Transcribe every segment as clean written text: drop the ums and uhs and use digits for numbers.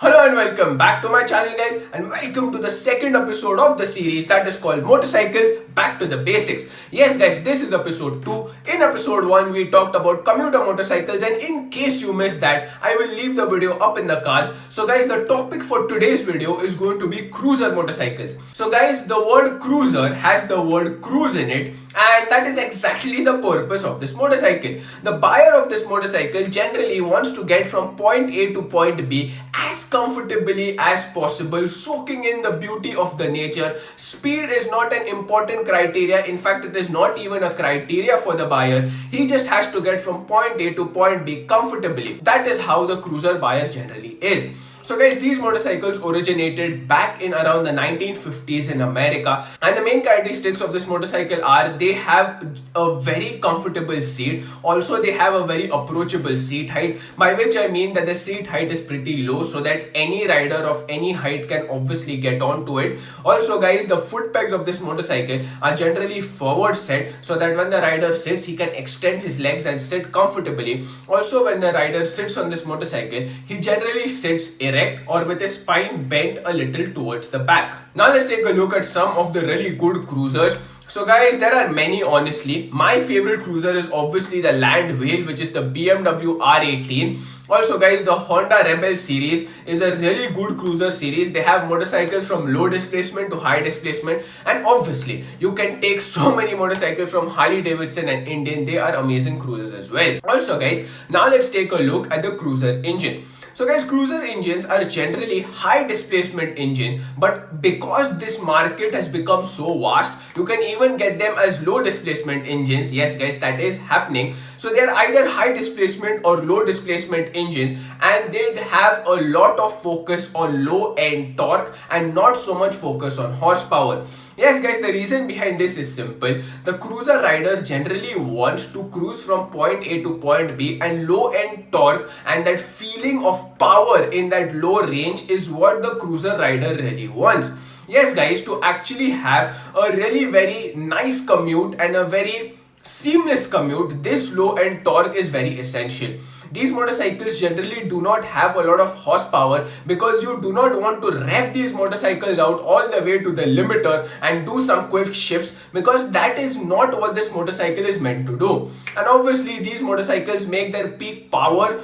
Hello and welcome back to my channel guys, and welcome to the second episode of the series that is called Motorcycles Back to the Basics. Yes guys, this is episode 2. In episode 1 we talked about commuter motorcycles, and in case you missed that, I will leave the video up in the cards. So guys, the topic for today's video is going to be cruiser motorcycles. So guys, the word cruiser has the word cruise in it, and that is exactly the purpose of this motorcycle. The buyer of this motorcycle generally wants to get from point A to point B as comfortably as possible, soaking in the beauty of the nature. Speed is not an important criteria. In fact, it is not even a criteria for the buyer. He just has to get from point A to point B comfortably. That is how the cruiser buyer generally is. So guys, these motorcycles originated back in around the 1950s in America, and the main characteristics of this motorcycle are they have a very comfortable seat. Also, they have a very approachable seat height, by which I mean that the seat height is pretty low so that any rider of any height can obviously get onto it. Also guys, the foot pegs of this motorcycle are generally forward set so that when the rider sits, he can extend his legs and sit comfortably. Also, when the rider sits on this motorcycle, he generally sits erect or with his spine bent a little towards the back. Now let's take a look at some of the really good cruisers. So guys, there are many honestly. My favorite cruiser is obviously the Land Whale, which is the BMW R18. Also guys, the Honda Rebel series is a really good cruiser series. They have motorcycles from low displacement to high displacement, and obviously you can take so many motorcycles from Harley Davidson and Indian. They are amazing cruisers as well. Also guys, now let's take a look at the cruiser engine. So guys, cruiser engines are generally high displacement engine, but because this market has become so vast, you can even get them as low displacement engines. Yes guys, that is happening. So they are either high displacement or low displacement engines, and they have a lot of focus on low end torque and not so much focus on horsepower. Yes guys, the reason behind this is simple. The cruiser rider generally wants to cruise from point A to point B, and low end torque and that feeling of power in that low range is what the cruiser rider really wants. Yes guys, to actually have a really very nice commute and a very seamless commute, this low end torque is very essential. These motorcycles generally do not have a lot of horsepower because you do not want to rev these motorcycles out all the way to the limiter and do some quick shifts, because that is not what this motorcycle is meant to do. And obviously these motorcycles make their peak power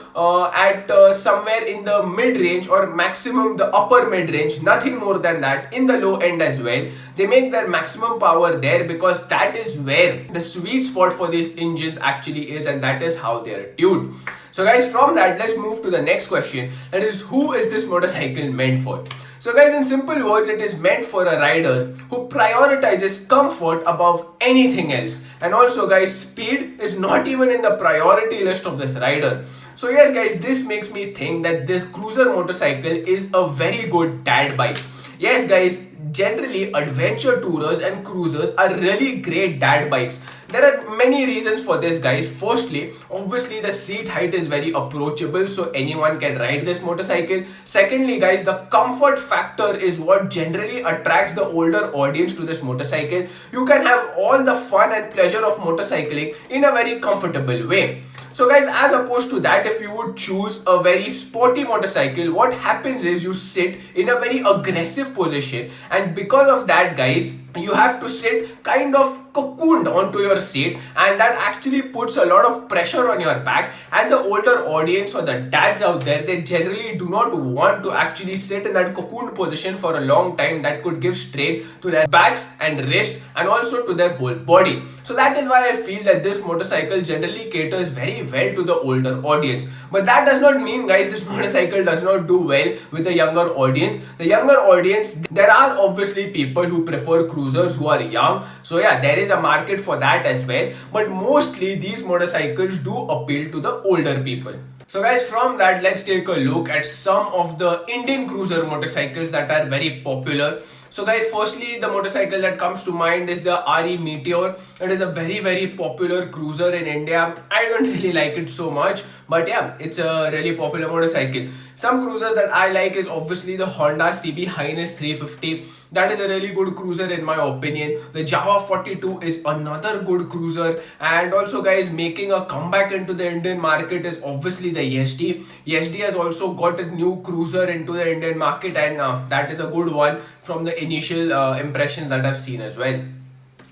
at somewhere in the mid-range or maximum the upper mid-range, nothing more than that, in the low end as well. They make their maximum power there because that is where the sweet spot for these engines actually is, and that is how they are tuned. So guys, from that, let's move to the next question. That is, who is this motorcycle meant for? So guys, in simple words, it is meant for a rider who prioritizes comfort above anything else. And also guys, speed is not even in the priority list of this rider. So yes guys, this makes me think that this cruiser motorcycle is a very good dad bike. Yes guys, generally adventure tourers and cruisers are really great dad bikes. There are many reasons for this guys. Firstly, obviously the seat height is very approachable, so anyone can ride this motorcycle. Secondly guys, the comfort factor is what generally attracts the older audience to this motorcycle. You can have all the fun and pleasure of motorcycling in a very comfortable way. So guys, as opposed to that, if you would choose a very sporty motorcycle, what happens is you sit in a very aggressive position, and because of that guys, you have to sit kind of cocooned onto your seat, and that actually puts a lot of pressure on your back. And the older audience or the dads out there, they generally do not want to actually sit in that cocooned position for a long time. That could give strain to their backs and wrist and also to their whole body. So that is why I feel that this motorcycle generally caters very well to the older audience. But that does not mean guys, this motorcycle does not do well with the younger audience. The younger audience, there are obviously people who prefer cruisers who are young. So yeah, there is a market for that as well. But mostly these motorcycles do appeal to the older people. So guys, from that, let's take a look at some of the Indian cruiser motorcycles that are very popular. So guys, firstly, the motorcycle that comes to mind is the RE Meteor. It is a very popular cruiser in India. I don't really like it so much, but yeah, it's a really popular motorcycle. Some cruisers that I like is obviously the Honda CB Highness 350. That is a really good cruiser in my opinion. The Java 42 is another good cruiser, and also guys, making a comeback into the Indian market is obviously the YSD. YSD has also got a new cruiser into the Indian market, and that is a good one from the initial impressions that I've seen as well.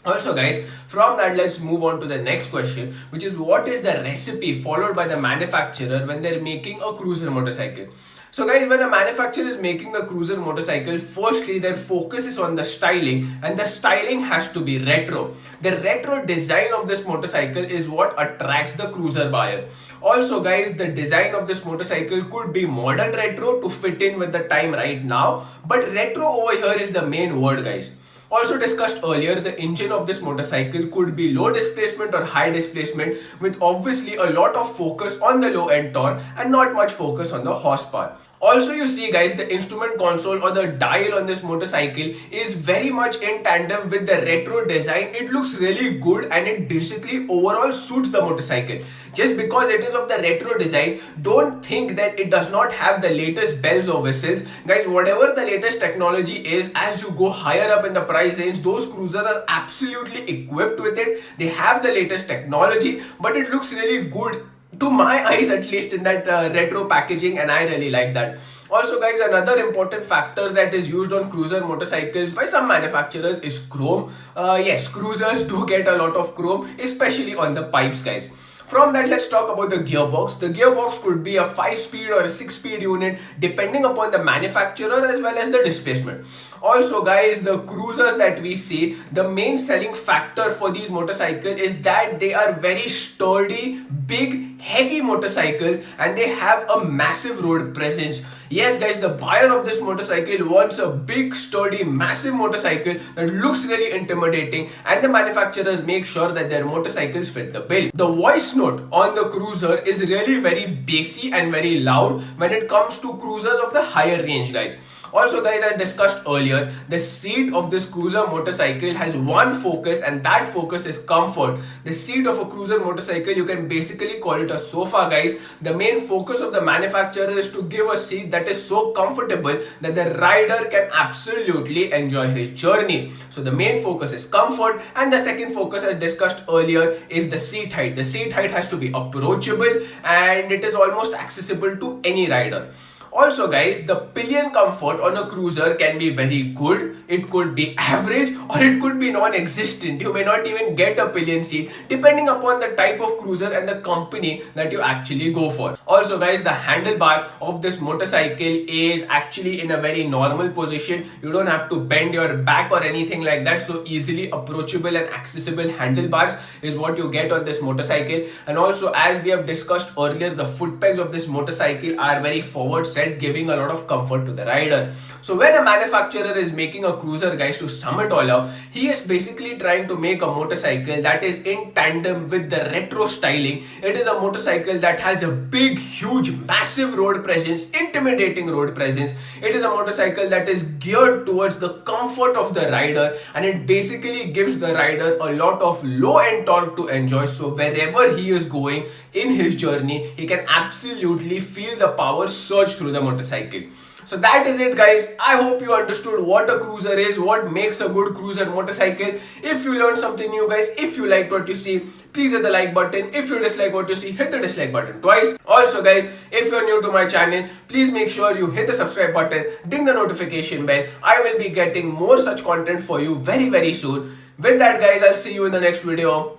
Also guys, from that let's move on to the next question, which is what is the recipe followed by the manufacturer when they're making a cruiser motorcycle? So guys, when a manufacturer is making the cruiser motorcycle, firstly their focus is on the styling, and the styling has to be retro. The retro design of this motorcycle is what attracts the cruiser buyer. Also guys, the design of this motorcycle could be modern retro to fit in with the time right now, but retro over here is the main word guys. Also discussed earlier, the engine of this motorcycle could be low displacement or high displacement, with obviously a lot of focus on the low end torque and not much focus on the horsepower. Also, you see guys, the instrument console or the dial on this motorcycle is very much in tandem with the retro design. It looks really good and it basically overall suits the motorcycle. Just because it is of the retro design, don't think that it does not have the latest bells or whistles. Guys, whatever the latest technology is, as you go higher up in the price range, those cruisers are absolutely equipped with it. They have the latest technology, but it looks really good to my eyes, at least in that retro packaging, and I really like that. Also guys, another important factor that is used on cruiser motorcycles by some manufacturers is chrome. Yes, cruisers do get a lot of chrome, especially on the pipes guys. From that, let's talk about the gearbox. The gearbox could be a 5-speed or a 6-speed unit depending upon the manufacturer as well as the displacement. Also guys, the cruisers that we see, the main selling factor for these motorcycles is that they are very sturdy, big, heavy motorcycles, and they have a massive road presence. Yes guys, the buyer of this motorcycle wants a big, sturdy, massive motorcycle that looks really intimidating, and the manufacturers make sure that their motorcycles fit the bill. The voice note on the cruiser is really very bassy and very loud when it comes to cruisers of the higher range guys. Also guys, I discussed earlier, the seat of this cruiser motorcycle has one focus, and that focus is comfort. The seat of a cruiser motorcycle, you can basically call it a sofa guys. The main focus of the manufacturer is to give a seat that is so comfortable that the rider can absolutely enjoy his journey. So the main focus is comfort, and the second focus I discussed earlier is the seat height. The seat height has to be approachable and it is almost accessible to any rider. Also guys, the pillion comfort on a cruiser can be very good, it could be average, or it could be non-existent. You may not even get a pillion seat depending upon the type of cruiser and the company that you actually go for. Also guys, the handlebar of this motorcycle is actually in a very normal position. You don't have to bend your back or anything like that, so easily approachable and accessible handlebars is what you get on this motorcycle. And also, as we have discussed earlier, the foot pegs of this motorcycle are very forward set, giving a lot of comfort to the rider. So when a manufacturer is making a cruiser guys, to sum it all up, he is basically trying to make a motorcycle that is in tandem with the retro styling. It is a motorcycle that has a big, huge, massive road presence, intimidating road presence. It is a motorcycle that is geared towards the comfort of the rider, and it basically gives the rider a lot of low end torque to enjoy. So wherever he is going in his journey, he can absolutely feel the power surge through the motorcycle. So that is it guys. I hope you understood what a cruiser is, what makes a good cruiser motorcycle. If you learned something new guys, if you liked what you see, please hit the like button. If you dislike what you see, hit the dislike button twice. Also guys, if you're new to my channel, please make sure you hit the subscribe button, ding the notification bell. I will be getting more such content for you very soon. With that guys, I'll see you in the next video.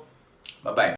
Bye bye.